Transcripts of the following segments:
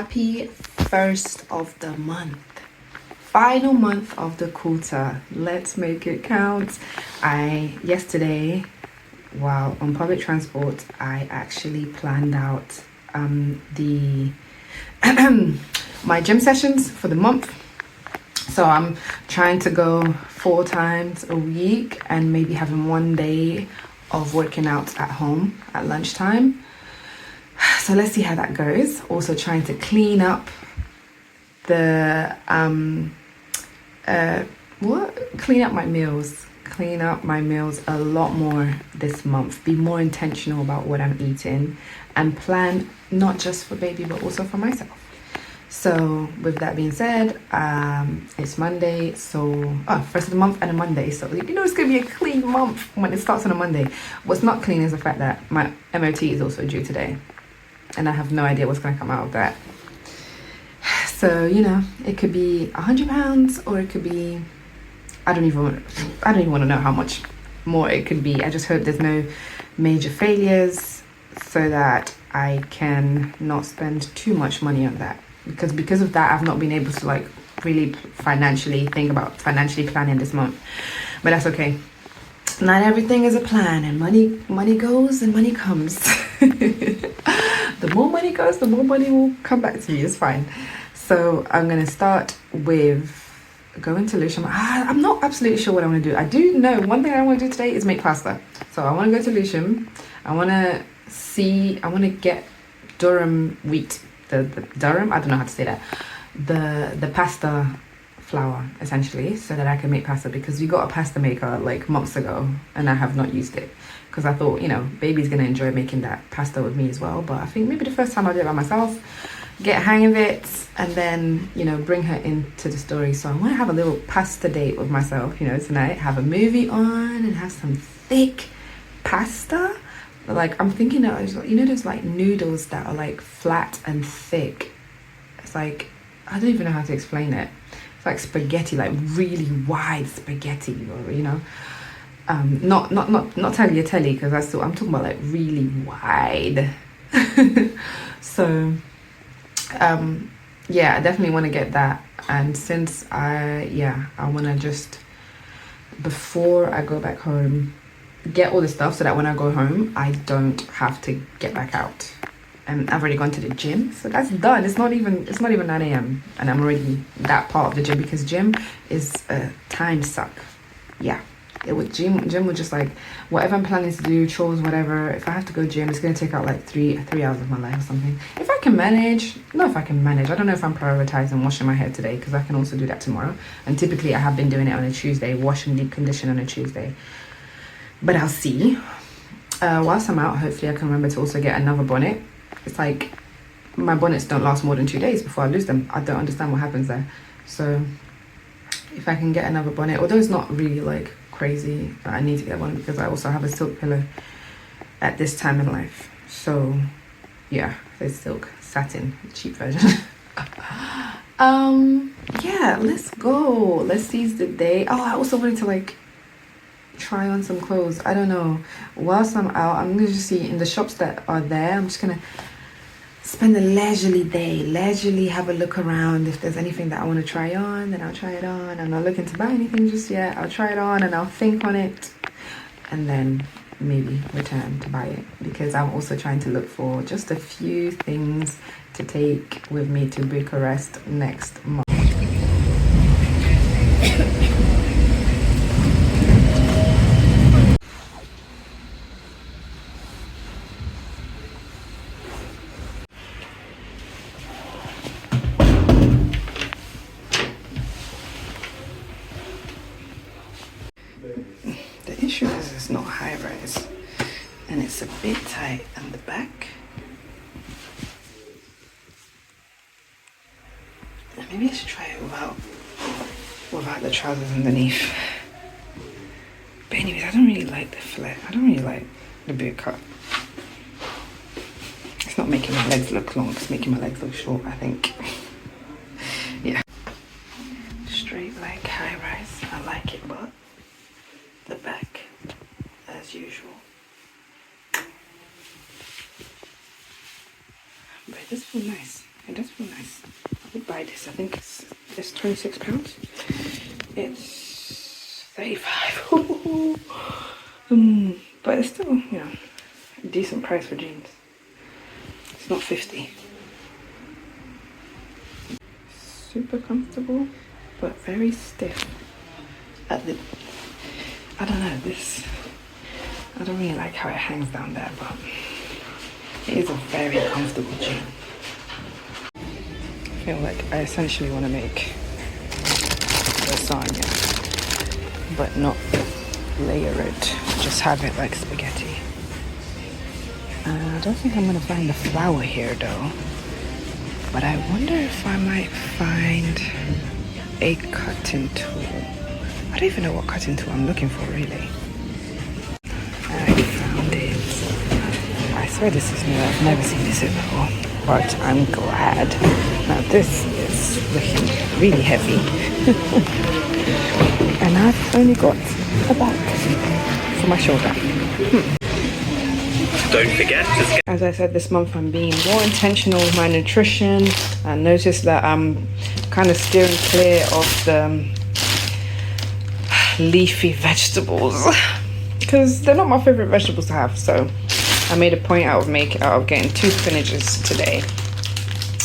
Happy first of the month. Final month of the quarter. Let's make it count. Yesterday, while on public transport, I actually planned out the my gym sessions for the month. So I'm trying to go 4 times a week and maybe having 1 day of working out at home at lunchtime. So let's see how that goes. Also trying to clean up clean up my meals. Clean up my meals a lot more this month. Be more intentional about what I'm eating and plan not just for baby but also for myself. So with that being said, it's Monday, so first of the month and a Monday, so it's gonna be a clean month when it starts on a Monday. What's not clean is the fact that my MOT is also due today, and I have no idea what's gonna come out of that. So it could be £100, or it could be I don't even want to know how much more it could be. I just hope there's no major failures so that I can not spend too much money on that. Because of that, I've not been able to really financially think about financially planning this month. But that's okay. Not everything is a plan, and money goes and money comes. The more money goes, the more money will come back to you. It's fine. So I'm gonna start with going to Lucian. I'm not absolutely sure what I want to do. I do know one thing I want to do today is make pasta. So I want to go to Lucian. I want to get Durham wheat. The Durham, I don't know how to say that, the pasta flour essentially, so that I can make pasta, because we got a pasta maker months ago and I have not used it because I thought baby's gonna enjoy making that pasta with me as well. But I think maybe the first time I'll do it by myself, get a hang of it, and then bring her into the story. So I want to have a little pasta date with myself tonight, have a movie on and have some thick pasta. I'm thinking of those noodles that are flat and thick. It's I don't even know how to explain it. It's like spaghetti, really wide spaghetti, or not tagliatelle, because I'm talking about really wide. So yeah, I definitely want to get that. And since I want to just, before I go back home, get all the stuff so that when I go home I don't have to get back out. And I've already gone to the gym, so that's done. It's not even 9 a.m. and I'm already that part of the gym, because gym is a time suck. Yeah, gym would just whatever I'm planning to do, chores, whatever, if I have to go gym, it's going to take out 3 hours of my life or something. I don't know if I'm prioritizing washing my hair today, because I can also do that tomorrow. And typically I have been doing it on a Tuesday, washing deep condition on a Tuesday. But I'll see. Whilst I'm out, hopefully I can remember to also get another bonnet. It's my bonnets don't last more than 2 days before I lose them. I don't understand what happens there. So if I can get another bonnet, although it's not really crazy that I need to get one, because I also have a silk pillow at this time in life. So yeah, it's silk, satin, cheap version. Yeah, let's go. Let's seize the day. Oh, I also wanted to try on some clothes. I don't know, whilst I'm out, I'm gonna just see in the shops that are there. I'm just gonna spend a leisurely day, have a look around. If there's anything that I want to try on, then I'll try it on. I'm not looking to buy anything just yet. I'll try it on and I'll think on it, and then maybe return to buy it, because I'm also trying to look for just a few things to take with me to Bucharest next month. The issue is it's not high rise and it's a bit tight on the back. Maybe I should try it without the trousers underneath. But anyways, I don't really like the flare. I don't really like the boot cut. It's not making my legs look long, it's making my legs look short, I think. Yeah. Straight high rise. I like it, but the back, as usual. But it does feel nice. It does feel nice. I would buy this. I think it's £26. It's 35. But it's still, you know, a decent price for jeans. It's not 50. Super comfortable, but very stiff at the, I don't know, this, I don't really like how it hangs down there, but it is a very comfortable jean. I feel like I essentially want to make lasagna, but not layer it, just have it like spaghetti. I don't think I'm going to find the flour here though, but I wonder if I might find a cutting tool. I don't even know what cutting tool I'm looking for really. I found it. I swear this is new, I've never seen this before, but I'm glad. Now this is looking really heavy. And I've only got a bag for my shoulder. Don't forget to... As I said, this month I'm being more intentional with my nutrition. I noticed that I'm kind of steering clear of the leafy vegetables because they're not my favorite vegetables to have. So I made a point out of getting 2 spinaches today,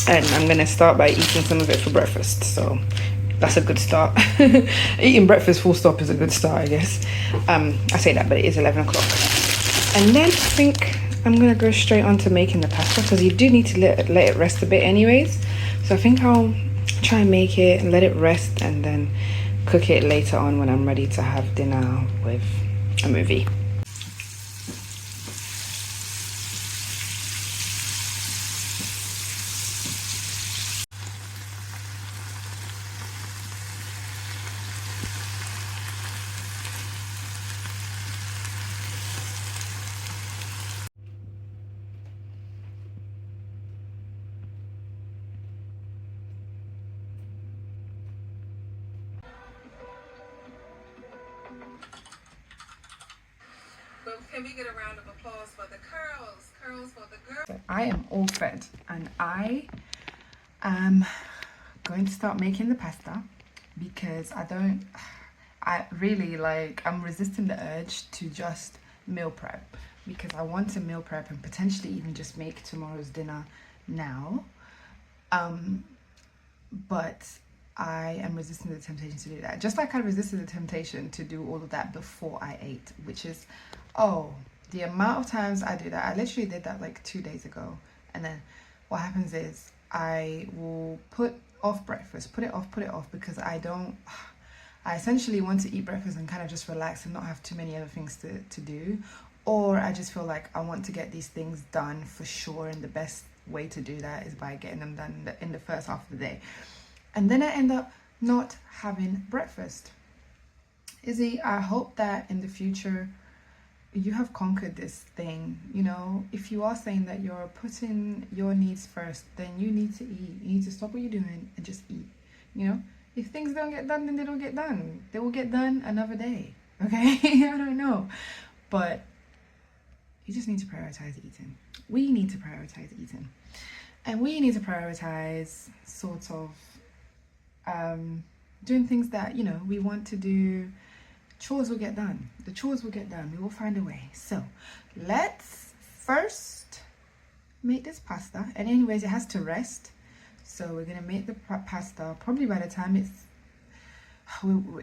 and I'm gonna start by eating some of it for breakfast. So that's a good start. Eating breakfast full stop is a good start, I guess. I say that, but it is 11 o'clock. And then I think I'm gonna go straight on to making the pasta because you do need to let it rest a bit anyways. So I think I'll try and make it and let it rest and then cook it later on when I'm ready to have dinner with a movie. Can we get a round of applause for the curls? Curls for the girls. So I am all fed and I am going to start making the pasta because I really I'm resisting the urge to just meal prep because I want to meal prep and potentially even just make tomorrow's dinner now. But I am resisting the temptation to do that. Just like I resisted the temptation to do all of that before I ate, which is, the amount of times I do that. I literally did that like 2 days ago. And then what happens is I will put off breakfast, put it off because I essentially want to eat breakfast and kind of just relax and not have too many other things to do. Or I just feel like I want to get these things done for sure. And the best way to do that is by getting them done in the first half of the day. And then I end up not having breakfast. Izzy, I hope that in the future you have conquered this thing. You know, if you are saying that you're putting your needs first, then you need to eat. You need to stop what you're doing and just eat. You know, if things don't get done, then they don't get done. They will get done another day. Okay? I don't know. But you just need to prioritize eating. We need to prioritize eating. And we need to prioritize sort of doing things that, you know, we want to do. Chores will get done. The chores will get done. We will find a way. So let's first make this pasta. And anyways, it has to rest. So we're going to make the pasta probably by the time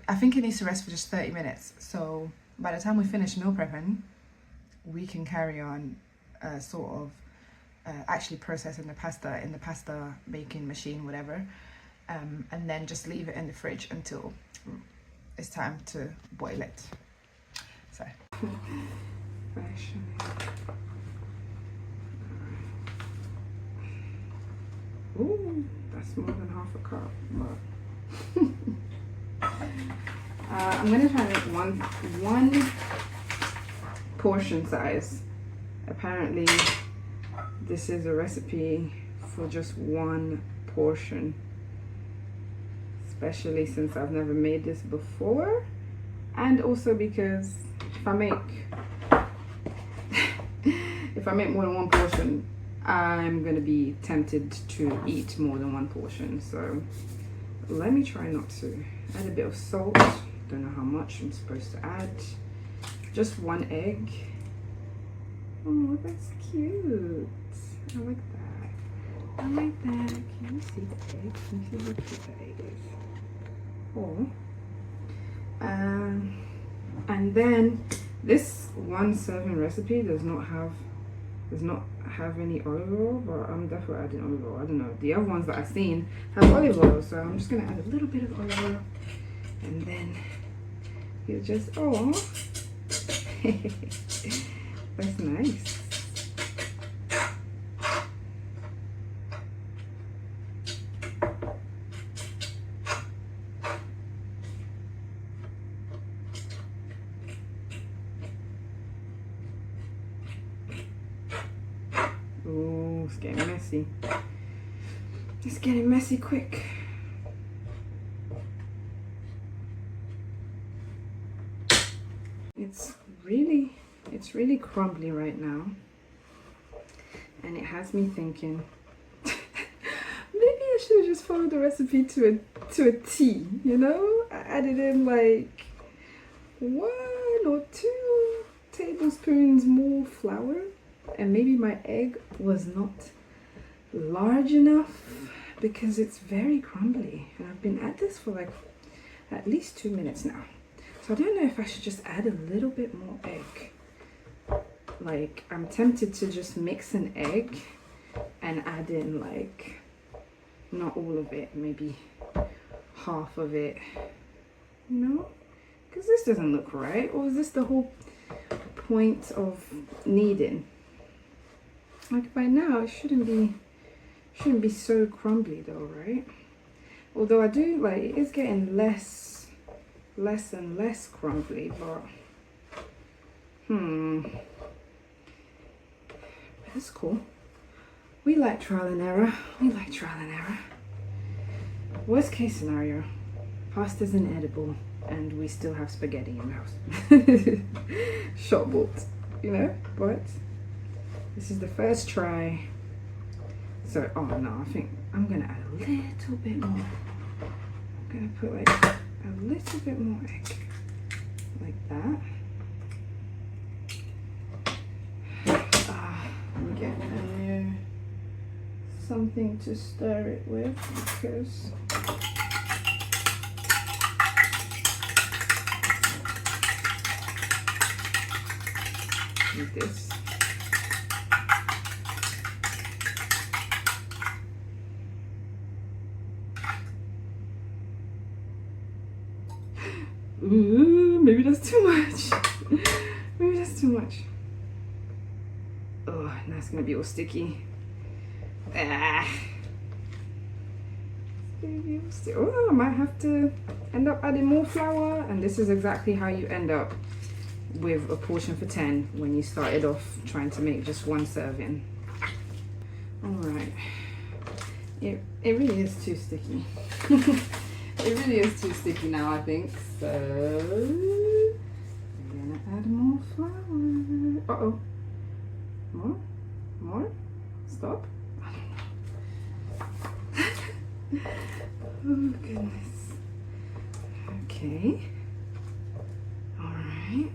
I think it needs to rest for just 30 minutes. So by the time we finish meal prepping, we can carry on sort of actually processing the pasta in the pasta making machine, whatever. And then just leave it in the fridge until it's time to boil it. So, ooh, that's more than half a cup. But I'm gonna try to make one portion size. Apparently, this is a recipe for just one portion. Especially since I've never made this before, and also because if I make more than one portion, I'm gonna be tempted to eat more than one portion. So let me try not to. Add a bit of salt. Don't know how much I'm supposed to add. Just 1 egg. Oh, that's cute. I like that. I like that. Can you see the egg? Can you see how cute the egg is? Oh. And then this 1 serving recipe does not have any olive oil, but I'm definitely adding olive oil. I don't know. The other ones that I've seen have olive oil, so I'm just gonna add a little bit of olive oil, and then you just that's nice. Oh, it's getting messy. It's getting messy quick. It's really crumbly right now. And it has me thinking, maybe I should have just followed the recipe to a T, you know? I added in like 1 or 2 tablespoons more flour, and maybe my egg was not large enough because it's very crumbly, and I've been at this for like at least 2 minutes now. So I don't know if I should just add a little bit more egg. Like, I'm tempted to just mix an egg and add in like, not all of it, maybe half of it, you know? Because this doesn't look right. Or is this the whole point of kneading? Like, by now it shouldn't be so crumbly though, right? Although I do, like, it is getting less and less crumbly, but that's cool. We like trial and error. We like trial and error. Worst case scenario, pasta's inedible and we still have spaghetti in the house. Shot bought, you know, but this is the first try. So, oh no, I think I'm gonna add a little bit more. I'm gonna put like a little bit more egg, like that. Let me get a new something to stir it with, because with this. Ooh, maybe that's too much. Maybe that's too much. Oh, now it's gonna be all sticky. Ah. Oh, I might have to end up adding more flour, and this is exactly how you end up with a portion for 10 when you started off trying to make just 1 serving. All right, it really is too sticky. It really is too sticky now, I think. So we're gonna add more flour. Uh-oh. More? Stop. Oh goodness. Okay. All right.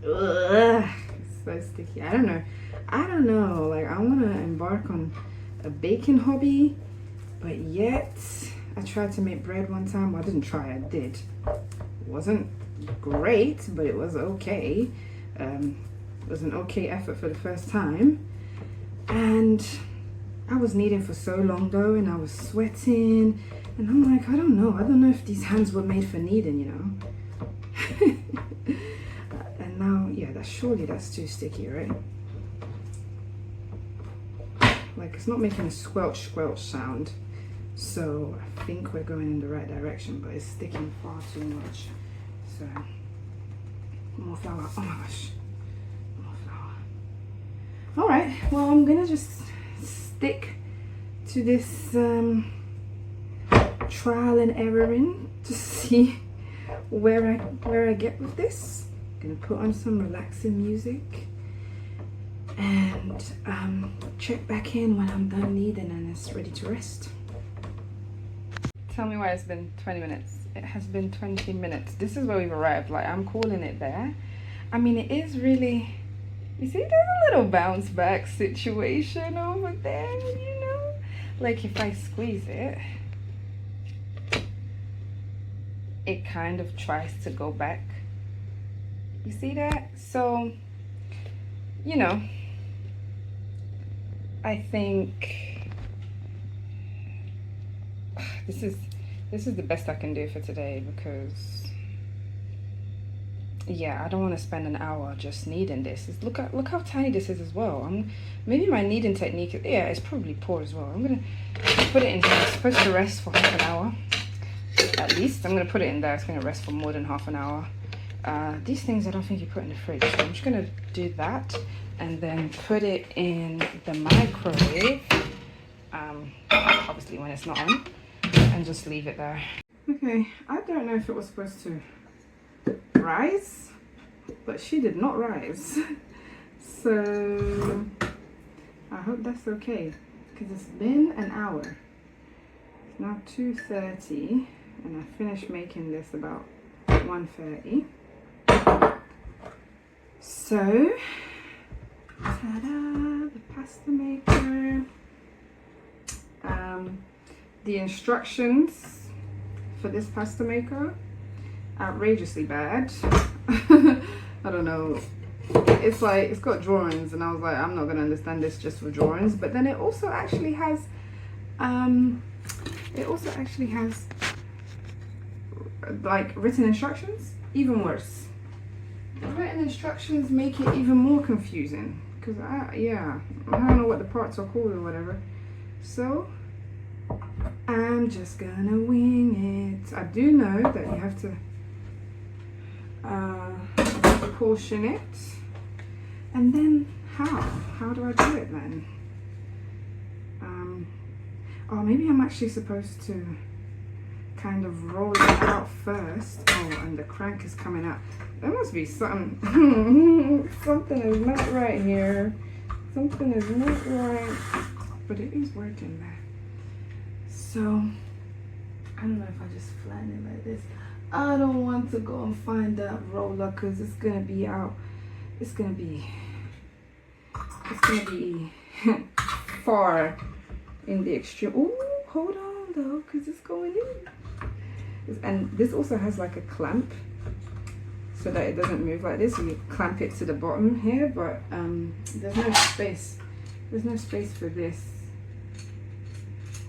Ugh, it's so sticky. I don't know. Like, I want to embark on a baking hobby, but yet I tried to make bread one time. Well, I didn't try. I did. It wasn't great, but it was okay. It was an okay effort for the first time, and I was kneading for so long though, and I was sweating, and I'm like, I don't know if these hands were made for kneading, you know. And now, yeah, surely that's too sticky, right? Like, it's not making a squelch sound, so I think we're going in the right direction, but it's sticking far too much. So more flour. Oh my gosh, more flour. All right, well, I'm gonna just stick to this trial and erroring to see where I get with this. I'm gonna put on some relaxing music, and check back in when I'm done kneading and it's ready to rest. Tell me why it's been 20 minutes. It has been 20 minutes. This is where we've arrived. Like, I'm calling it there. I mean, it is really, you see, there's a little bounce back situation over there, you know? Like, if I squeeze it, it kind of tries to go back. You see that? So, you know, I think this is the best I can do for today, because yeah, I don't want to spend an hour just kneading this. Look how tiny this is as well. Maybe my kneading technique, yeah, it's probably poor as well. I'm gonna put it in here. It's supposed to rest for half an hour at least. I'm gonna put it in there. It's gonna rest for more than half an hour. These things I don't think you put in the fridge, so I'm just gonna do that and then put it in the microwave, obviously when it's not on, and just leave it there. Okay, I don't know if it was supposed to rise, but she did not rise. So I hope that's okay, because it's been an hour. It's now 2:30 and I finished making this about 1:30. So ta-da, the pasta maker. The instructions for this pasta maker, outrageously bad. I don't know, it's like, it's got drawings and I was like, I'm not gonna understand this just for drawings. But then it also actually has like written instructions. Even worse, the written instructions make it even more confusing, because I don't know what the parts are called or whatever. So I'm just gonna wing it. I do know that you have to portion it, and then how do I do it then? Oh, maybe I'm actually supposed to kind of roll it out first. Oh, and the crank is coming out. There must be something something is not right here. Something is not right, but it is working there. So I don't know if I just flatten it like this. I don't want to go and find that roller, because it's gonna be out. It's gonna be far in the extreme. Ooh, hold on though, because it's going in. And this also has like a clamp so that it doesn't move like this. You clamp it to the bottom here, but there's no space. There's no space for this.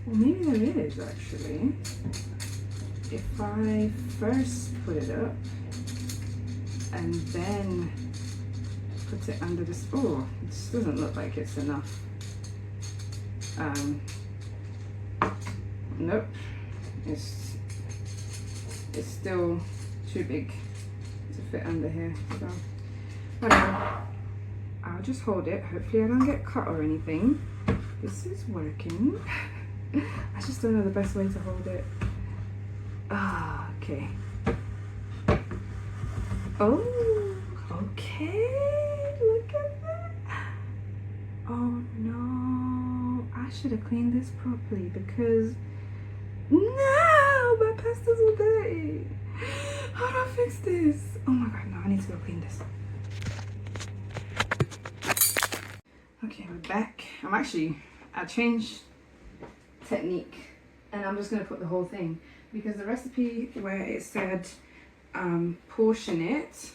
Well, maybe there is actually. If I first put it up and then put it under this, oh, this doesn't look like it's enough. Nope, it's still too big to fit under here. So whatever, I'll just hold it. Hopefully I don't get cut or anything. This is working. I just don't know the best way to hold it. Ah, okay. Oh, okay. Look at that. Oh no, I should have cleaned this properly, because no, my pasta's all dirty. How do I fix this? Oh my god, no, I need to go clean this. Okay, we're back. I changed technique, and I'm just gonna put the whole thing, because the recipe where it said portion it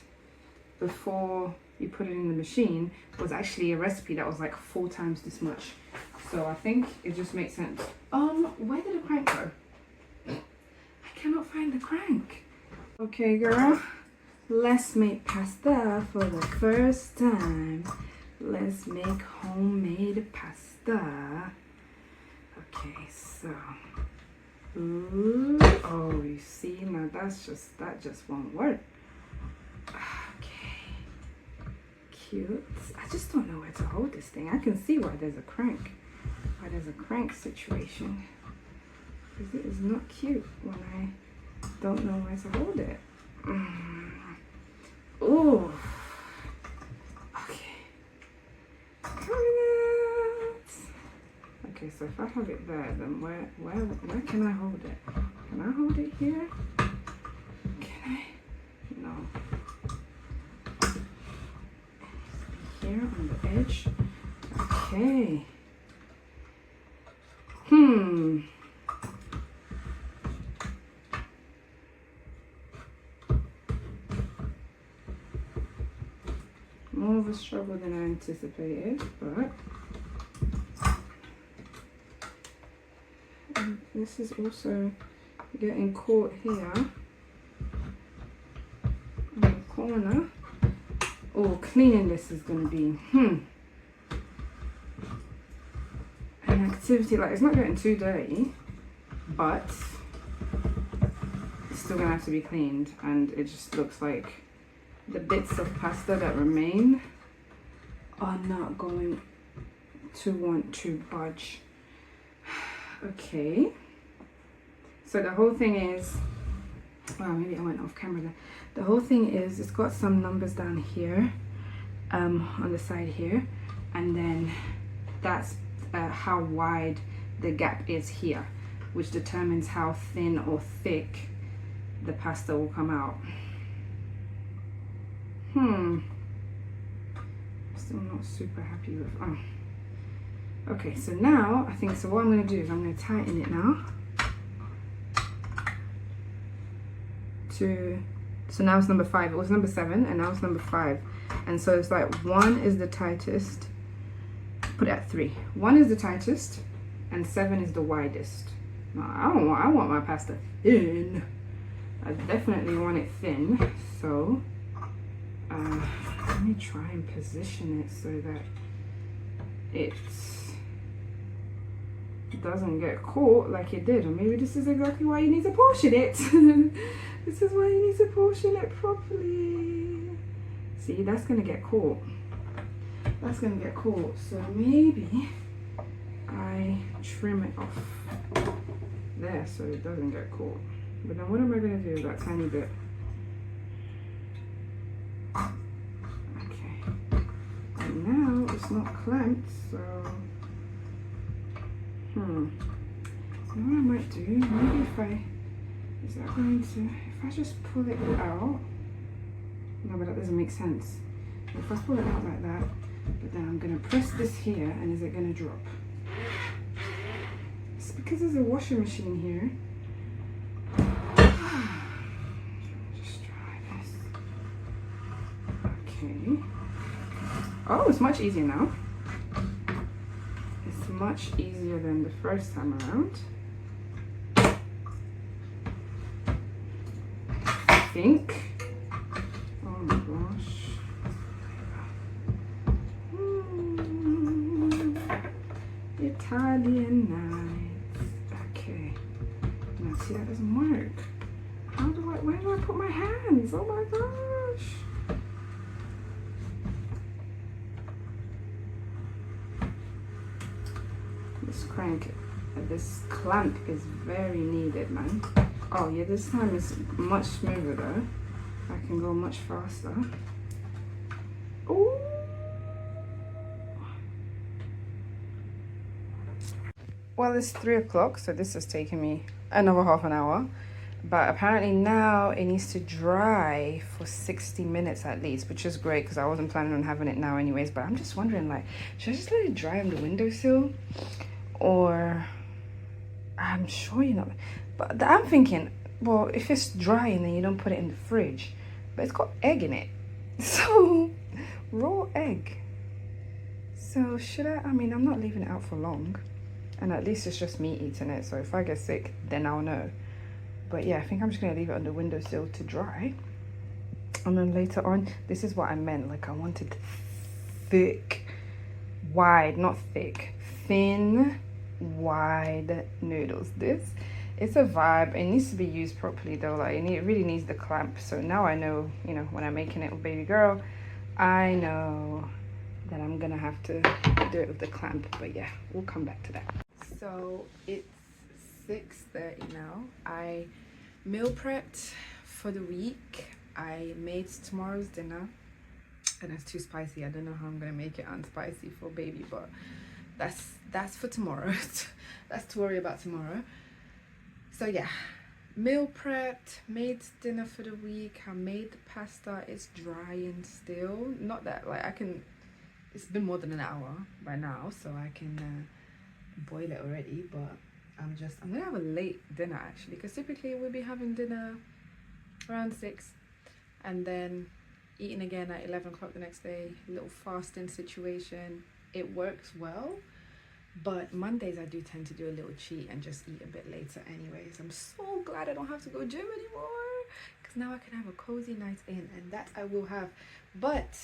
before you put it in the machine was actually a recipe that was like 4 times this much. So I think it just makes sense. Where did the crank go? I cannot find the crank. Okay, girl, let's make pasta for the first time. Let's make homemade pasta. Okay, so ooh, oh, you see, now that just won't work. Okay, cute. I just don't know where to hold this thing. I can see why there's a crank. Why there's a crank situation. Because it is not cute when I don't know where to hold it. Ooh. Okay. Okay, so if I have it there, then where can I hold it? Can I hold it here? Can I? No. Here on the edge. Okay. More of a struggle than I anticipated, but this is also getting caught here in the corner. Oh, cleaning this is going to be an activity. Like, it's not getting too dirty, but it's still going to have to be cleaned, and it just looks like the bits of pasta that remain are not going to want to budge. Okay, so the whole thing is, well, maybe I went off camera there. The whole thing is, it's got some numbers down here on the side here, and then that's how wide the gap is here, which determines how thin or thick the pasta will come out. Still not super happy with. Okay, so now I think, so what I'm going to do is I'm going to tighten it now. So now it's number 5. It was number 7, and now it's number 5. And so it's like 1 is the tightest. Put it at 3. 1 is the tightest, and 7 is the widest. Now, I want my pasta thin. I definitely want it thin. So let me try and position it so that it doesn't get caught like it did. Or maybe this is exactly why you need to portion it. This is why you need to portion it properly. See, that's gonna get caught. That's gonna get caught. So maybe I trim it off there so it doesn't get caught. But then what am I gonna do with that tiny bit? Okay. And now it's not clamped, so you know what I might do? Maybe is that going to, if I just pull it out, no, but that doesn't make sense. If I pull it out like that, but then I'm gonna press this here, and is it gonna drop? It's because there's a washing machine here. Just try this. Okay. Oh, it's much easier now. It's much easier than the first time around. I think. Oh my gosh. Italian nights. Okay. Now see, that doesn't work. Where do I put my hands? Oh my gosh. This clamp is very needed, man. Oh yeah, this time is much smoother though. I can go much faster. Ooh. Well, it's 3 o'clock, so this has taken me another half an hour. But apparently now it needs to dry for 60 minutes at least, which is great because I wasn't planning on having it now anyways. But I'm just wondering, like, should I just let it dry on the windowsill? Or, I'm sure you're not, but I'm thinking, well, if it's dry and then you don't put it in the fridge, but it's got egg in it, so raw egg. So should I mean, I'm not leaving it out for long, and at least it's just me eating it, so if I get sick, then I'll know. But yeah, I think I'm just gonna leave it on the windowsill to dry, and then later on, this is what I meant, like I wanted thick, wide, not thick, thin, wide noodles. This, it's a vibe. It needs to be used properly though. Like it really needs the clamp. So now I know, you know, when I'm making it with baby girl, I know that I'm gonna have to do it with the clamp. But yeah, we'll come back to that. So it's 6:30 now. I meal prepped for the week. I made tomorrow's dinner, and it's too spicy. I don't know how I'm gonna make it unspicy for baby, but that's for tomorrow. That's to worry about tomorrow. So yeah, meal prepped, made dinner for the week. I made the pasta. It's drying still. Not that like I can. It's been more than an hour by now, so I can boil it already. But I'm gonna have a late dinner actually, because typically we'll be having dinner around 6, and then eating again at 11 o'clock the next day. A little fasting situation. It works well. But Mondays I do tend to do a little cheat and just eat a bit later anyways. I'm so glad I don't have to go gym anymore, because now I can have a cozy night in, and that I will have. But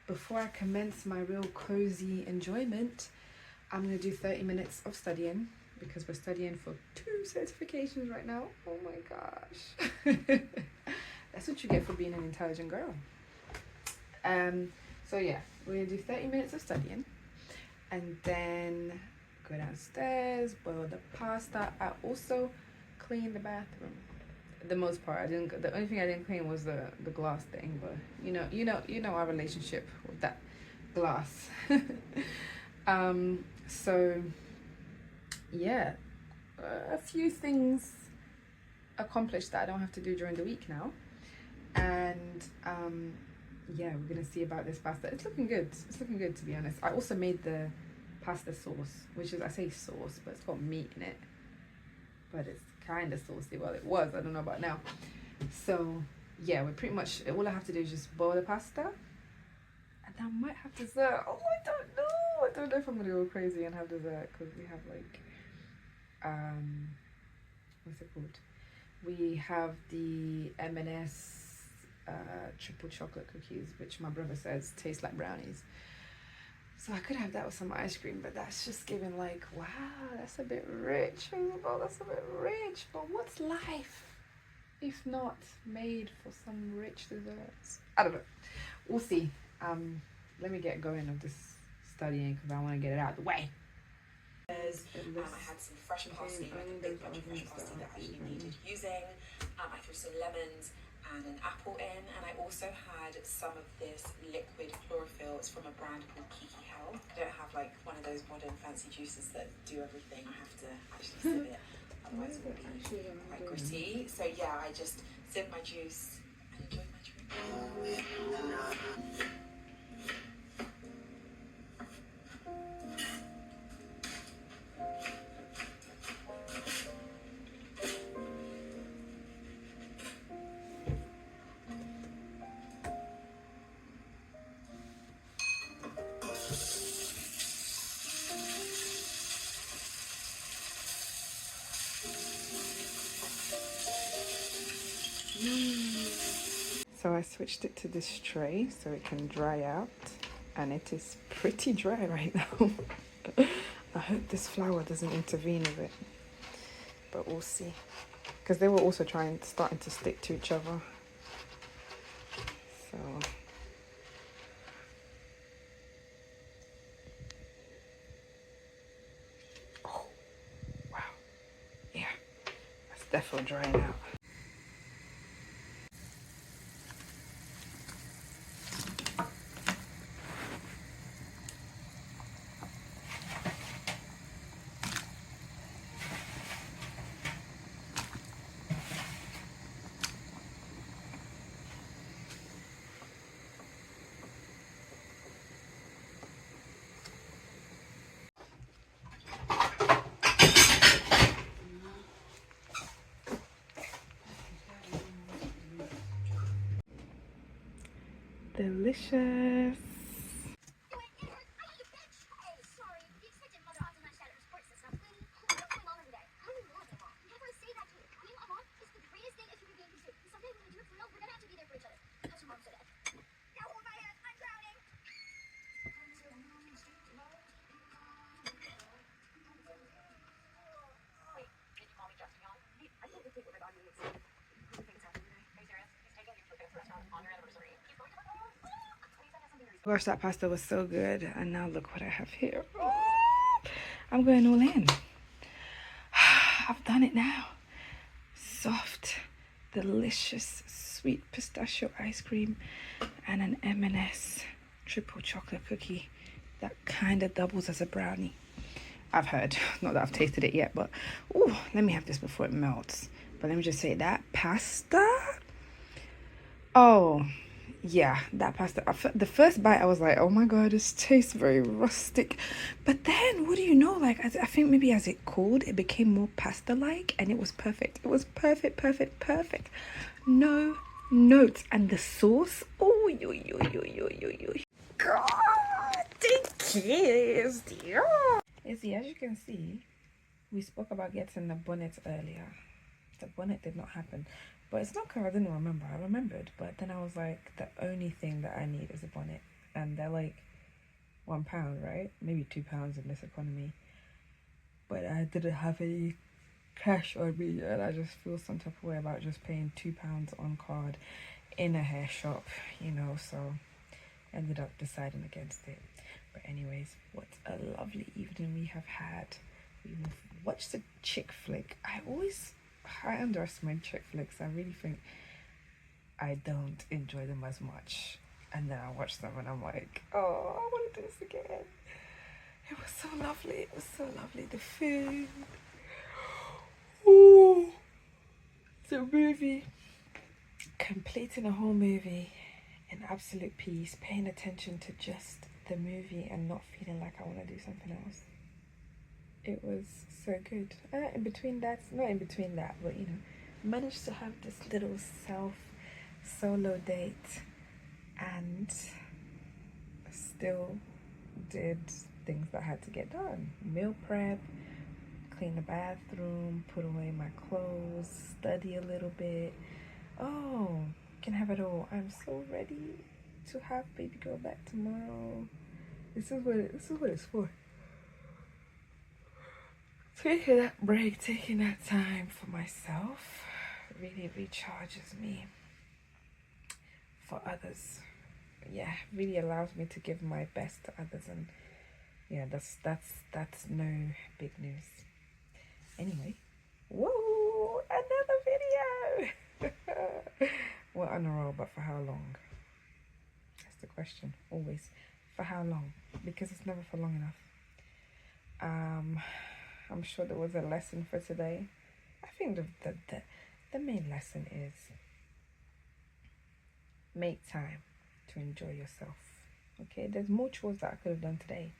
before I commence my real cozy enjoyment, I'm going to do 30 minutes of studying, because we're studying for 2 certifications right now. Oh my gosh. That's what you get for being an intelligent girl. So yeah, we're going to do 30 minutes of studying, and then go downstairs, boil the pasta. I also cleaned the bathroom. The most part, the only thing I didn't clean was the glass thing, but you know our relationship with that glass. So yeah, a few things accomplished that I don't have to do during the week now, and yeah, we're gonna see about this pasta. It's looking good. It's looking good, to be honest. I also made the pasta sauce, which is, I say sauce, but it's got meat in it, but it's kind of saucy. Well, it was, I don't know about now. So yeah, we're pretty much, all I have to do is just boil the pasta, and I might have dessert. Oh, I don't know if I'm gonna go crazy and have dessert, because we have like what's it called, we have the M&S triple chocolate cookies, which my brother says taste like brownies. So I could have that with some ice cream, but that's just giving like, wow, that's a bit rich. Oh, that's a bit rich. But what's life if not made for some rich desserts? I don't know. We'll see. Let me get going of this studying, because I want to get it out of the way. I had some fresh parsley, like a big bunch of fresh parsley that I actually needed using. I threw some lemons and an apple in, and I also had some of this liquid chlorophyll. It's from a brand called Kiki Health. I don't have like one of those modern fancy juices that do everything. I have to actually sip it, otherwise it will be quite gritty. So yeah, I just sipped my juice and enjoyed my drink. So I switched it to this tray so it can dry out, and it is pretty dry right now. I hope this flour doesn't intervene with it, but we'll see, because they were also starting to stick to each other. So oh wow, yeah, that's definitely drying out. Delicious. Gosh, that pasta was so good, and now look what I have here. Oh, I'm going all in. I've done it now. Soft, delicious, sweet pistachio ice cream and an M&S triple chocolate cookie that kind of doubles as a brownie. I've heard, not that I've tasted it yet, but oh, let me have this before it melts. But let me just say that pasta, oh yeah, that pasta, the first bite I was like, oh my god, this tastes very rustic. But then what do you know, like I think maybe as it cooled, it became more pasta like, and it was perfect. It was perfect. No notes. And the sauce, oh yo. God, the kids, yeah. Izzy, as you can see, we spoke about getting the bonnet earlier. The bonnet did not happen, but it's not because I didn't remember. I remembered, but then I was like, the only thing that I need is a bonnet, and they're like £1, right? Maybe £2 in this economy. But I didn't have any cash on me, and I just feel some type of way about just paying £2 on card in a hair shop, you know. So ended up deciding against it. But anyways, what a lovely evening we have had. We watched a chick flick. I underestimate chick flicks. I really think I don't enjoy them as much. And then I watch them and I'm like, oh, I want to do this again. It was so lovely. It was so lovely. The food. Ooh. The movie. Completing a whole movie in absolute peace, paying attention to just the movie and not feeling like I want to do something else. It was so good. Not in between that, but you know, managed to have this little solo date and still did things that had to get done. Meal prep, clean the bathroom, put away my clothes, study a little bit. Oh, can have it all. I'm so ready to have baby girl back tomorrow. This is what it's for. Taking that break, taking that time for myself really recharges me. For others, yeah, really allows me to give my best to others, and yeah, that's no big news. Anyway, whoa, another video. We're on a roll, but for how long? That's the question, always. For how long? Because it's never for long enough. I'm sure there was a lesson for today. I think the main lesson is make time to enjoy yourself. Okay, there's more chores that I could have done today,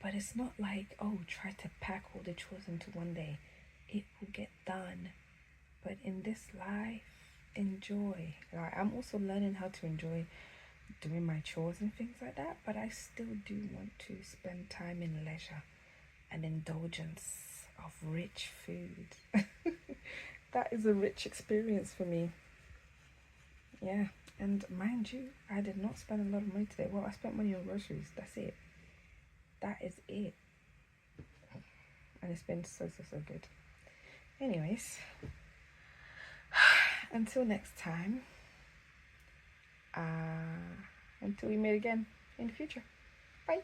but it's not like, oh, try to pack all the chores into one day. It will get done. But in this life, enjoy. Like, I'm also learning how to enjoy doing my chores and things like that, but I still do want to spend time in leisure and indulgence of rich food. That is a rich experience for me. Yeah, and mind you, I did not spend a lot of money today. Well, I spent money on groceries. That's it. That is it. And it's been so good. Anyways, until next time, until we meet again in the future. Bye.